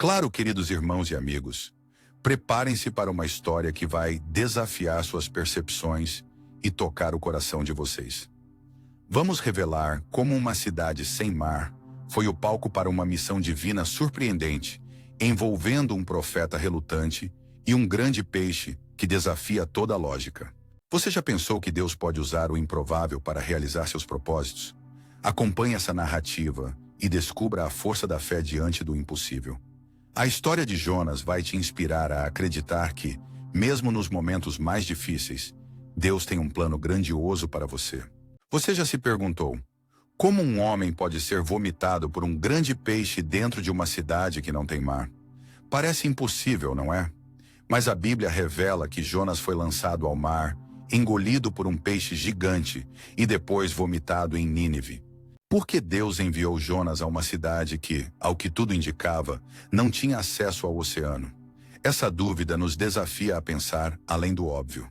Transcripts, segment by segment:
Claro, queridos irmãos e amigos, preparem-se para uma história que vai desafiar suas percepções e tocar o coração de vocês. Vamos revelar como uma cidade sem mar foi o palco para uma missão divina surpreendente, envolvendo um profeta relutante e um grande peixe que desafia toda a lógica. Você já pensou que Deus pode usar o improvável para realizar seus propósitos? Acompanhe essa narrativa e descubra a força da fé diante do impossível. A história de Jonas vai te inspirar a acreditar que, mesmo nos momentos mais difíceis, Deus tem um plano grandioso para você. Você já se perguntou, como um homem pode ser vomitado por um grande peixe dentro de uma cidade que não tem mar? Parece impossível, não é? Mas a Bíblia revela que Jonas foi lançado ao mar, engolido por um peixe gigante e depois vomitado em Nínive. Por que Deus enviou Jonas a uma cidade que, ao que tudo indicava, não tinha acesso ao oceano? Essa dúvida nos desafia a pensar além do óbvio.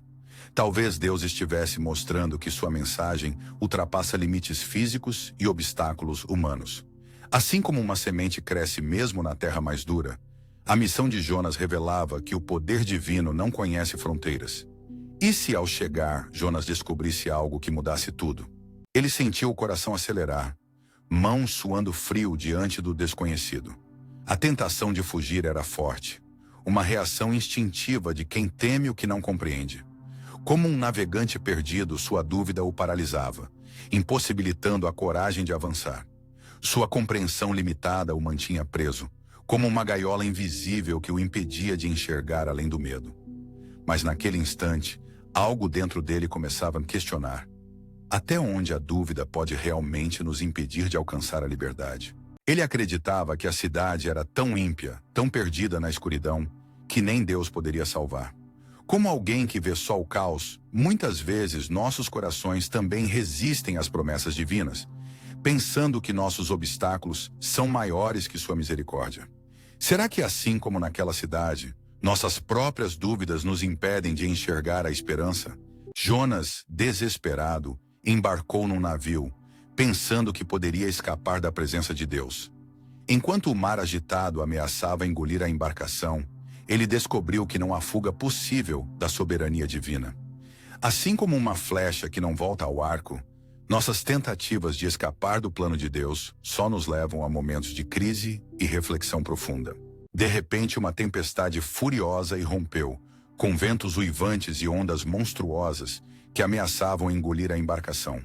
Talvez Deus estivesse mostrando que sua mensagem ultrapassa limites físicos e obstáculos humanos. Assim como uma semente cresce mesmo na terra mais dura, a missão de Jonas revelava que o poder divino não conhece fronteiras. E se ao chegar, Jonas descobrisse algo que mudasse tudo? Ele sentiu o coração acelerar, mãos suando frio diante do desconhecido. A tentação de fugir era forte, uma reação instintiva de quem teme o que não compreende. Como um navegante perdido, sua dúvida o paralisava, impossibilitando a coragem de avançar. Sua compreensão limitada o mantinha preso, como uma gaiola invisível que o impedia de enxergar além do medo. Mas naquele instante, algo dentro dele começava a questionar. Até onde a dúvida pode realmente nos impedir de alcançar a liberdade? Ele acreditava que a cidade era tão ímpia, tão perdida na escuridão, que nem Deus poderia salvar. Como alguém que vê só o caos, muitas vezes nossos corações também resistem às promessas divinas, pensando que nossos obstáculos são maiores que sua misericórdia. Será que assim como naquela cidade, nossas próprias dúvidas nos impedem de enxergar a esperança? Jonas, desesperado, embarcou num navio, pensando que poderia escapar da presença de Deus. Enquanto o mar agitado ameaçava engolir a embarcação, ele descobriu que não há fuga possível da soberania divina. Assim como uma flecha que não volta ao arco, nossas tentativas de escapar do plano de Deus só nos levam a momentos de crise e reflexão profunda. De repente, uma tempestade furiosa irrompeu, com ventos uivantes e ondas monstruosas que ameaçavam engolir a embarcação.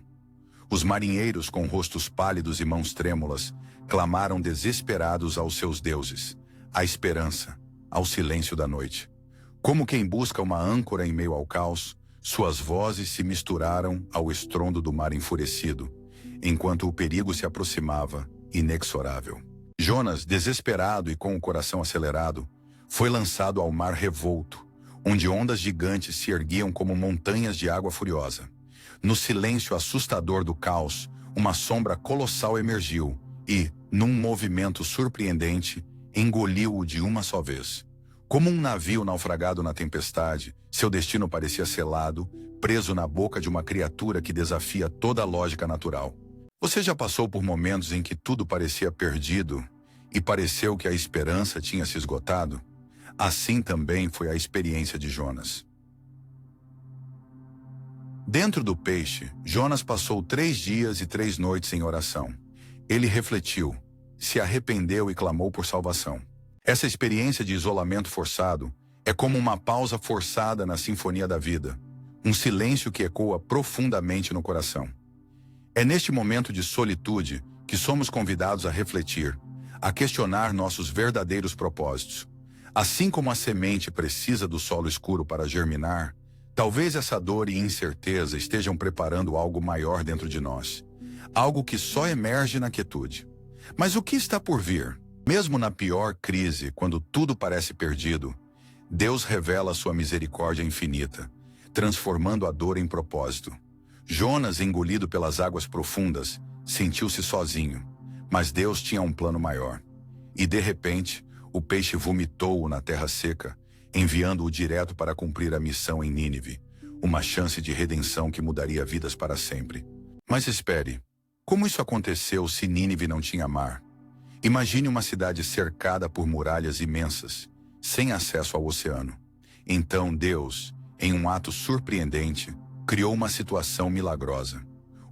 Os marinheiros, com rostos pálidos e mãos trêmulas, clamaram desesperados aos seus deuses, à esperança, ao silêncio da noite. Como quem busca uma âncora em meio ao caos, suas vozes se misturaram ao estrondo do mar enfurecido, enquanto o perigo se aproximava, inexorável. Jonas, desesperado e com o coração acelerado, foi lançado ao mar revolto, onde ondas gigantes se erguiam como montanhas de água furiosa. No silêncio assustador do caos, uma sombra colossal emergiu e, num movimento surpreendente, engoliu-o de uma só vez. Como um navio naufragado na tempestade, seu destino parecia selado, preso na boca de uma criatura que desafia toda a lógica natural. Você já passou por momentos em que tudo parecia perdido e pareceu que a esperança tinha se esgotado? Assim também foi a experiência de Jonas. Dentro do peixe, Jonas passou 3 dias e 3 noites em oração. Ele refletiu, se arrependeu e clamou por salvação. Essa experiência de isolamento forçado é como uma pausa forçada na sinfonia da vida, um silêncio que ecoa profundamente no coração. É neste momento de solitude que somos convidados a refletir, a questionar nossos verdadeiros propósitos. Assim como a semente precisa do solo escuro para germinar, talvez essa dor e incerteza estejam preparando algo maior dentro de nós, algo que só emerge na quietude. Mas o que está por vir? Mesmo na pior crise, quando tudo parece perdido, Deus revela sua misericórdia infinita, transformando a dor em propósito. Jonas, engolido pelas águas profundas, sentiu-se sozinho, mas Deus tinha um plano maior. E de repente, o peixe vomitou-o na terra seca, enviando-o direto para cumprir a missão em Nínive, uma chance de redenção que mudaria vidas para sempre. Mas espere, como isso aconteceu se Nínive não tinha mar? Imagine uma cidade cercada por muralhas imensas, sem acesso ao oceano. Então Deus, em um ato surpreendente, criou uma situação milagrosa.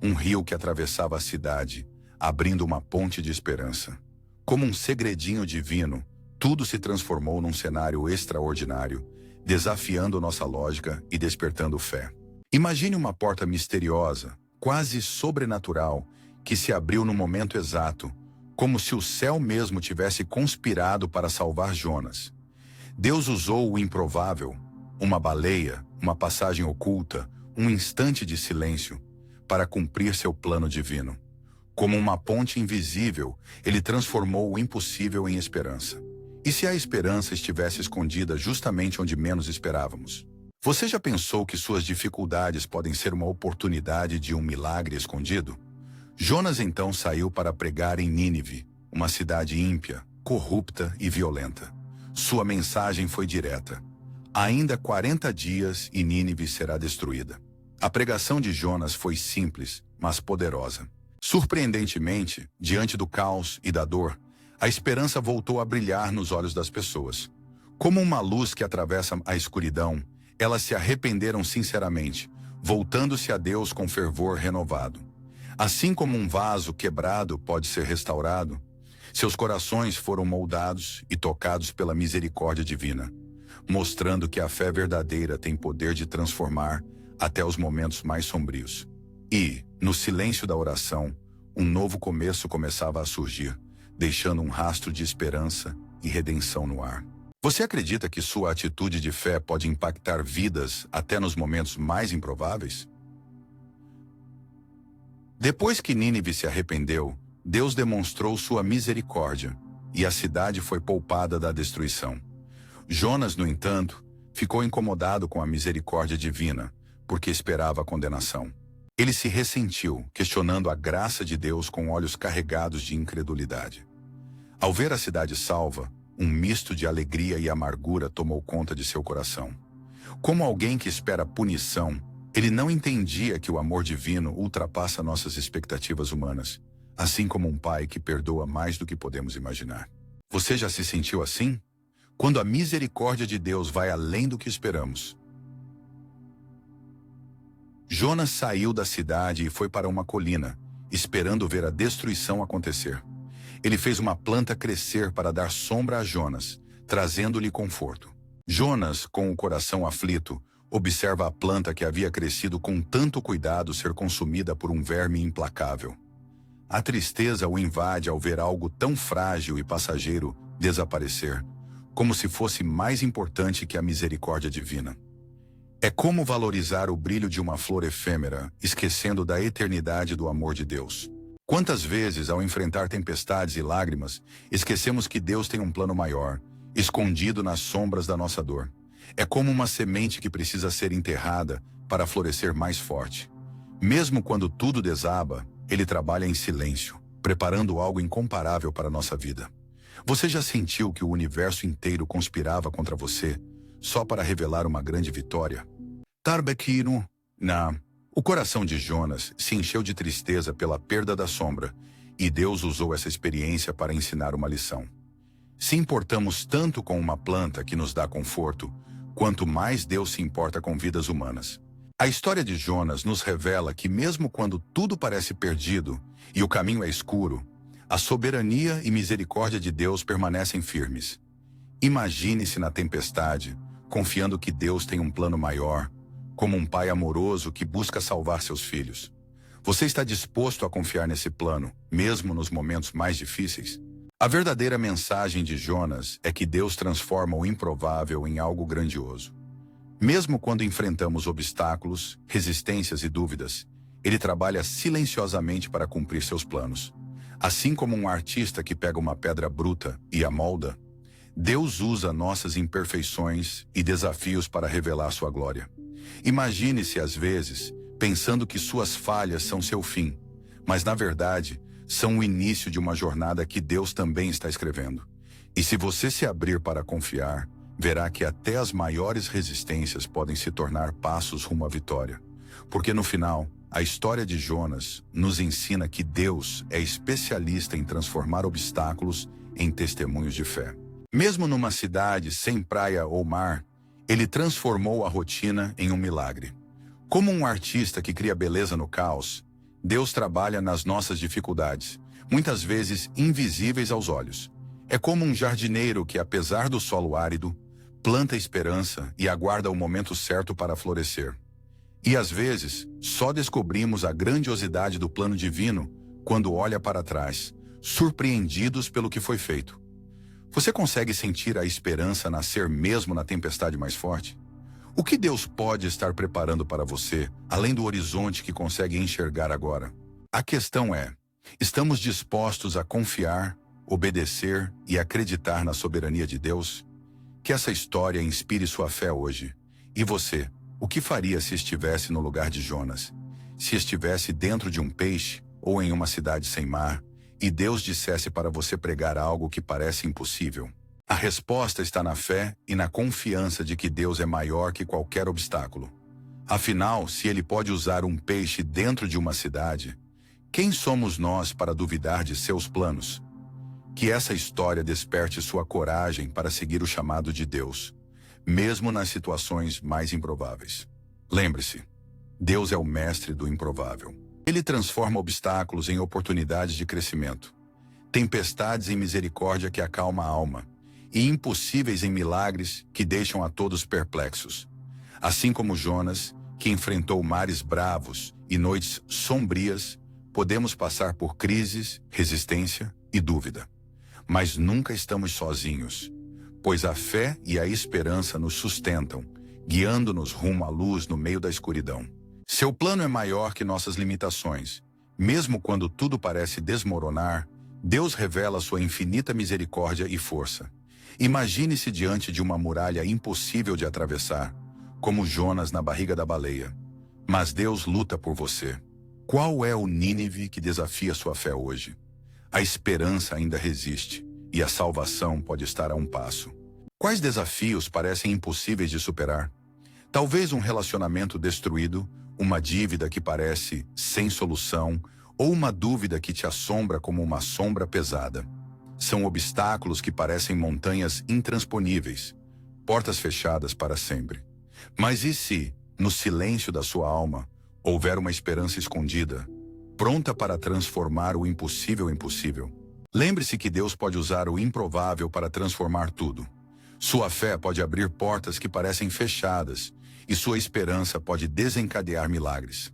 Um rio que atravessava a cidade, abrindo uma ponte de esperança. Como um segredinho divino, tudo se transformou num cenário extraordinário, desafiando nossa lógica e despertando fé. Imagine uma porta misteriosa, quase sobrenatural, que se abriu no momento exato, como se o céu mesmo tivesse conspirado para salvar Jonas. Deus usou o improvável, uma baleia, uma passagem oculta, um instante de silêncio, para cumprir seu plano divino. Como uma ponte invisível, ele transformou o impossível em esperança. E se a esperança estivesse escondida justamente onde menos esperávamos? Você já pensou que suas dificuldades podem ser uma oportunidade de um milagre escondido? Jonas então saiu para pregar em Nínive, uma cidade ímpia, corrupta e violenta. Sua mensagem foi direta. Ainda 40 dias e Nínive será destruída. A pregação de Jonas foi simples, mas poderosa. Surpreendentemente, diante do caos e da dor, a esperança voltou a brilhar nos olhos das pessoas. Como uma luz que atravessa a escuridão, elas se arrependeram sinceramente, voltando-se a Deus com fervor renovado. Assim como um vaso quebrado pode ser restaurado, seus corações foram moldados e tocados pela misericórdia divina, mostrando que a fé verdadeira tem poder de transformar até os momentos mais sombrios. E, no silêncio da oração, um novo começo começava a surgir, deixando um rastro de esperança e redenção no ar. Você acredita que sua atitude de fé pode impactar vidas até nos momentos mais improváveis? Depois que Nínive se arrependeu, Deus demonstrou sua misericórdia, e a cidade foi poupada da destruição. Jonas, no entanto, ficou incomodado com a misericórdia divina, porque esperava a condenação. Ele se ressentiu, questionando a graça de Deus com olhos carregados de incredulidade. Ao ver a cidade salva, um misto de alegria e amargura tomou conta de seu coração. Como alguém que espera punição, ele não entendia que o amor divino ultrapassa nossas expectativas humanas, assim como um pai que perdoa mais do que podemos imaginar. Você já se sentiu assim? Quando a misericórdia de Deus vai além do que esperamos. Jonas saiu da cidade e foi para uma colina, esperando ver a destruição acontecer. Ele fez uma planta crescer para dar sombra a Jonas, trazendo-lhe conforto. Jonas, com o coração aflito, observa a planta que havia crescido com tanto cuidado ser consumida por um verme implacável. A tristeza o invade ao ver algo tão frágil e passageiro desaparecer, como se fosse mais importante que a misericórdia divina. É como valorizar o brilho de uma flor efêmera, esquecendo da eternidade do amor de Deus. Quantas vezes, ao enfrentar tempestades e lágrimas, esquecemos que Deus tem um plano maior, escondido nas sombras da nossa dor. É como uma semente que precisa ser enterrada para florescer mais forte. Mesmo quando tudo desaba, Ele trabalha em silêncio, preparando algo incomparável para a nossa vida. Você já sentiu que o universo inteiro conspirava contra você, só para revelar uma grande vitória? Tarbequino, o coração de Jonas se encheu de tristeza pela perda da sombra, e Deus usou essa experiência para ensinar uma lição. Se importamos tanto com uma planta que nos dá conforto, quanto mais Deus se importa com vidas humanas. A história de Jonas nos revela que mesmo quando tudo parece perdido e o caminho é escuro, a soberania e misericórdia de Deus permanecem firmes. Imagine-se na tempestade, confiando que Deus tem um plano maior, como um pai amoroso que busca salvar seus filhos. Você está disposto a confiar nesse plano, mesmo nos momentos mais difíceis? A verdadeira mensagem de Jonas é que Deus transforma o improvável em algo grandioso. Mesmo quando enfrentamos obstáculos, resistências e dúvidas, Ele trabalha silenciosamente para cumprir seus planos. Assim como um artista que pega uma pedra bruta e a molda, Deus usa nossas imperfeições e desafios para revelar sua glória. Imagine-se, às vezes, pensando que suas falhas são seu fim, mas, na verdade, são o início de uma jornada que Deus também está escrevendo. E se você se abrir para confiar, verá que até as maiores resistências podem se tornar passos rumo à vitória. Porque no final, a história de Jonas nos ensina que Deus é especialista em transformar obstáculos em testemunhos de fé. Mesmo numa cidade sem praia ou mar, ele transformou a rotina em um milagre. Como um artista que cria beleza no caos, Deus trabalha nas nossas dificuldades, muitas vezes invisíveis aos olhos. É como um jardineiro que, apesar do solo árido, planta esperança e aguarda o momento certo para florescer. E às vezes, só descobrimos a grandiosidade do plano divino quando olha para trás, surpreendidos pelo que foi feito. Você consegue sentir a esperança nascer mesmo na tempestade mais forte? O que Deus pode estar preparando para você, além do horizonte que consegue enxergar agora? A questão é, estamos dispostos a confiar, obedecer e acreditar na soberania de Deus? Que essa história inspire sua fé hoje. E você, o que faria se estivesse no lugar de Jonas? Se estivesse dentro de um peixe ou em uma cidade sem mar, e Deus dissesse para você pregar algo que parece impossível? A resposta está na fé e na confiança de que Deus é maior que qualquer obstáculo. Afinal, se Ele pode usar um peixe dentro de uma cidade, quem somos nós para duvidar de seus planos? Que essa história desperte sua coragem para seguir o chamado de Deus, mesmo nas situações mais improváveis. Lembre-se, Deus é o mestre do improvável. Ele transforma obstáculos em oportunidades de crescimento, tempestades em misericórdia que acalma a alma, e impossíveis em milagres que deixam a todos perplexos. Assim como Jonas, que enfrentou mares bravos e noites sombrias, podemos passar por crises, resistência e dúvida. Mas nunca estamos sozinhos, pois a fé e a esperança nos sustentam, guiando-nos rumo à luz no meio da escuridão. Seu plano é maior que nossas limitações. Mesmo quando tudo parece desmoronar, Deus revela sua infinita misericórdia e força. Imagine-se diante de uma muralha impossível de atravessar, como Jonas na barriga da baleia. Mas Deus luta por você. Qual é o Nínive que desafia sua fé hoje? A esperança ainda resiste, e a salvação pode estar a um passo. Quais desafios parecem impossíveis de superar? Talvez um relacionamento destruído, uma dívida que parece sem solução, ou uma dúvida que te assombra como uma sombra pesada. São obstáculos que parecem montanhas intransponíveis, portas fechadas para sempre. Mas e se, no silêncio da sua alma, houver uma esperança escondida, pronta para transformar o impossível em possível? Lembre-se que Deus pode usar o improvável para transformar tudo. Sua fé pode abrir portas que parecem fechadas, e sua esperança pode desencadear milagres.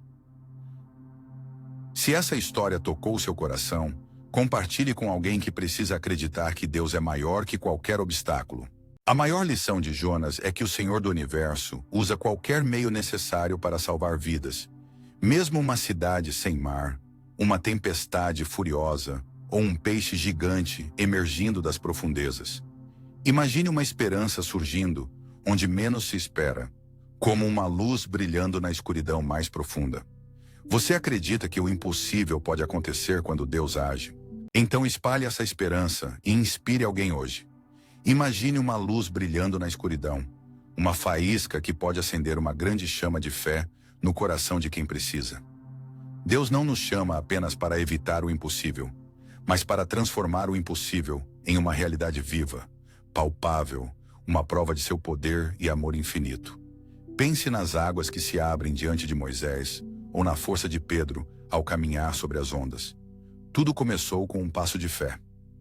Se essa história tocou seu coração, compartilhe com alguém que precisa acreditar que Deus é maior que qualquer obstáculo. A maior lição de Jonas é que o Senhor do Universo usa qualquer meio necessário para salvar vidas. Mesmo uma cidade sem mar, uma tempestade furiosa ou um peixe gigante emergindo das profundezas. Imagine uma esperança surgindo onde menos se espera, como uma luz brilhando na escuridão mais profunda. Você acredita que o impossível pode acontecer quando Deus age? Então espalhe essa esperança e inspire alguém hoje. Imagine uma luz brilhando na escuridão, uma faísca que pode acender uma grande chama de fé no coração de quem precisa. Deus não nos chama apenas para evitar o impossível, mas para transformar o impossível em uma realidade viva, palpável, uma prova de seu poder e amor infinito. Pense nas águas que se abrem diante de Moisés, ou na força de Pedro ao caminhar sobre as ondas. Tudo começou com um passo de fé.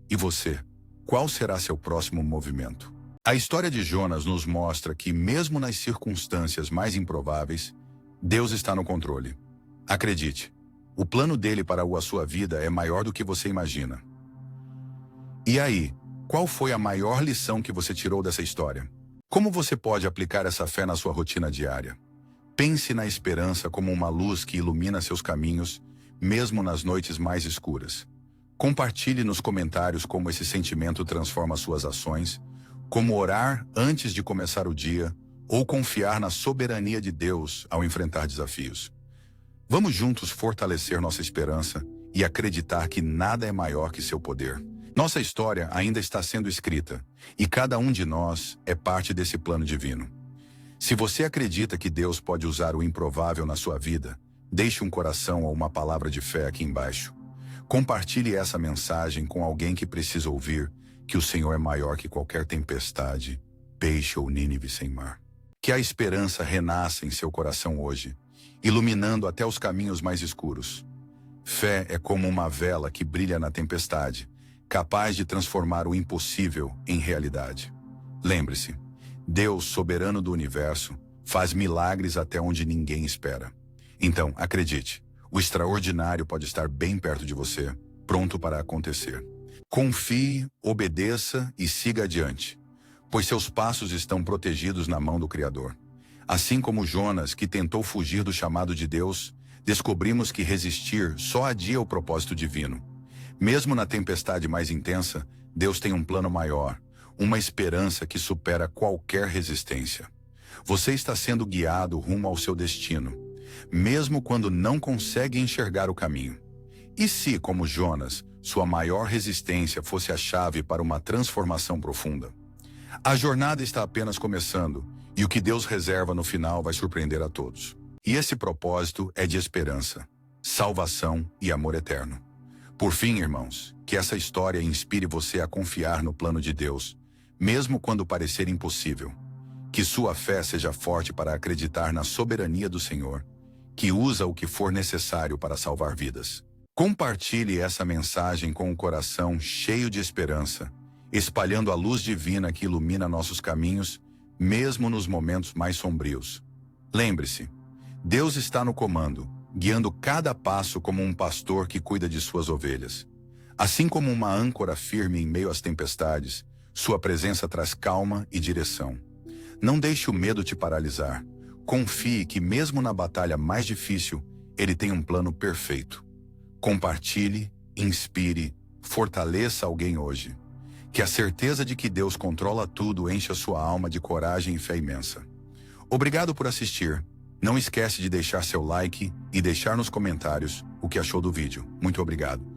E você, qual será seu próximo movimento? A história de Jonas nos mostra que, mesmo nas circunstâncias mais improváveis, Deus está no controle. Acredite, o plano dele para a sua vida é maior do que você imagina. E aí, qual foi a maior lição que você tirou dessa história? Como você pode aplicar essa fé na sua rotina diária? Pense na esperança como uma luz que ilumina seus caminhos, mesmo nas noites mais escuras. Compartilhe nos comentários como esse sentimento transforma suas ações, como orar antes de começar o dia, ou confiar na soberania de Deus ao enfrentar desafios. Vamos juntos fortalecer nossa esperança e acreditar que nada é maior que seu poder. Nossa história ainda está sendo escrita, e cada um de nós é parte desse plano divino. Se você acredita que Deus pode usar o improvável na sua vida, Deixe um coração ou uma palavra de fé aqui embaixo. Compartilhe essa mensagem com alguém que precisa ouvir que o Senhor é maior que qualquer tempestade, peixe ou Nínive sem mar. Que a esperança renasça em seu coração hoje, iluminando até os caminhos mais escuros. Fé é como uma vela que brilha na tempestade, capaz de transformar o impossível em realidade. Lembre-se, Deus, soberano do universo, faz milagres até onde ninguém espera. Então, acredite, o extraordinário pode estar bem perto de você, pronto para acontecer. Confie, obedeça e siga adiante, pois seus passos estão protegidos na mão do Criador. Assim como Jonas, que tentou fugir do chamado de Deus, descobrimos que resistir só adia o propósito divino. Mesmo na tempestade mais intensa, Deus tem um plano maior, uma esperança que supera qualquer resistência. Você está sendo guiado rumo ao seu destino, mesmo quando não consegue enxergar o caminho. E se, como Jonas, sua maior resistência fosse a chave para uma transformação profunda? A jornada está apenas começando, e o que Deus reserva no final vai surpreender a todos. E esse propósito é de esperança, salvação e amor eterno. Por fim, irmãos, que essa história inspire você a confiar no plano de Deus, mesmo quando parecer impossível. Que sua fé seja forte para acreditar na soberania do Senhor, que usa o que for necessário para salvar vidas. Compartilhe essa mensagem com o coração cheio de esperança, espalhando a luz divina que ilumina nossos caminhos, mesmo nos momentos mais sombrios. Lembre-se, Deus está no comando, guiando cada passo como um pastor que cuida de suas ovelhas. Assim como uma âncora firme em meio às tempestades, sua presença traz calma e direção. Não deixe o medo te paralisar. Confie que mesmo na batalha mais difícil, Ele tem um plano perfeito. Compartilhe, inspire, fortaleça alguém hoje. Que a certeza de que Deus controla tudo encha sua alma de coragem e fé imensa. Obrigado por assistir. Não esquece de deixar seu like e deixar nos comentários o que achou do vídeo. Muito obrigado.